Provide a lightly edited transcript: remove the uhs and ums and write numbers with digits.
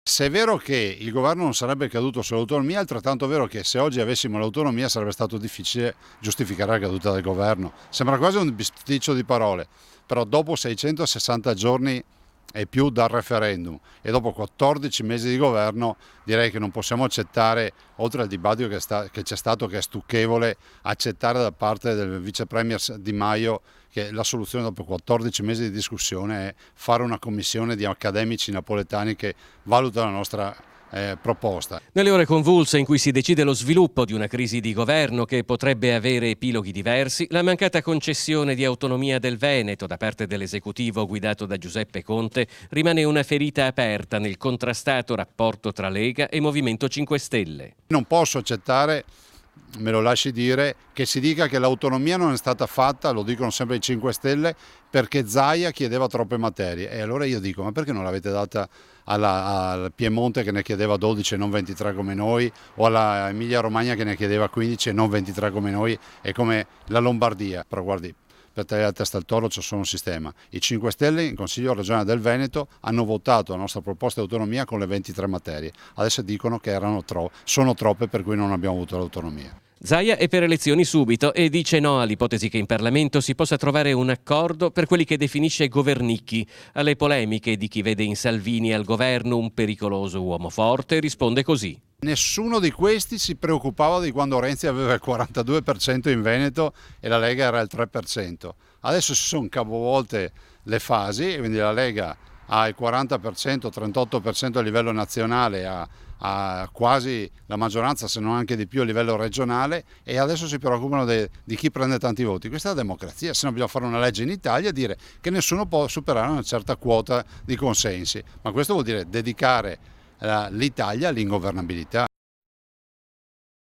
Se è vero che il governo non sarebbe caduto sull'autonomia, è altrettanto vero che se oggi avessimo l'autonomia sarebbe stato difficile giustificare la caduta del governo. Sembra quasi un bisticcio di parole, però dopo 660 giorni e più dal referendum e dopo 14 mesi di governo direi che non possiamo accettare, oltre al dibattito che c'è stato, che è stucchevole, accettare da parte del vice premier Di Maio che la soluzione dopo 14 mesi di discussione è fare una commissione di accademici napoletani che valuta la nostra proposta. Nelle ore convulse in cui si decide lo sviluppo di una crisi di governo che potrebbe avere epiloghi diversi, la mancata concessione di autonomia del Veneto da parte dell'esecutivo guidato da Giuseppe Conte rimane una ferita aperta nel contrastato rapporto tra Lega e Movimento 5 Stelle. Non posso accettare, me lo lasci dire, che si dica che l'autonomia non è stata fatta, lo dicono sempre i 5 Stelle, perché Zaia chiedeva troppe materie. E allora io dico, ma perché non l'avete data al Piemonte che ne chiedeva 12 e non 23 come noi, o alla Emilia Romagna che ne chiedeva 15 e non 23 come noi, e come la Lombardia? Però guardi, per tagliare la testa al toro c'è solo un sistema. I 5 Stelle in Consiglio regionale del Veneto hanno votato la nostra proposta di autonomia con le 23 materie. Adesso dicono che sono troppe, per cui non abbiamo avuto l'autonomia. Zaia è per elezioni subito e dice no all'ipotesi che in Parlamento si possa trovare un accordo per quelli che definisce governicchi. Alle polemiche di chi vede in Salvini al governo un pericoloso uomo forte risponde così. Nessuno di questi si preoccupava di quando Renzi aveva il 42% in Veneto e la Lega era il 3%. Adesso si sono capovolte le fasi, quindi la Lega ha il 40%, 38% a livello nazionale, ha quasi la maggioranza, se non anche di più, a livello regionale, e adesso si preoccupano di chi prende tanti voti. Questa è la democrazia, se no bisogna fare una legge in Italia e dire che nessuno può superare una certa quota di consensi, ma questo vuol dire dedicare l'Italia all'ingovernabilità.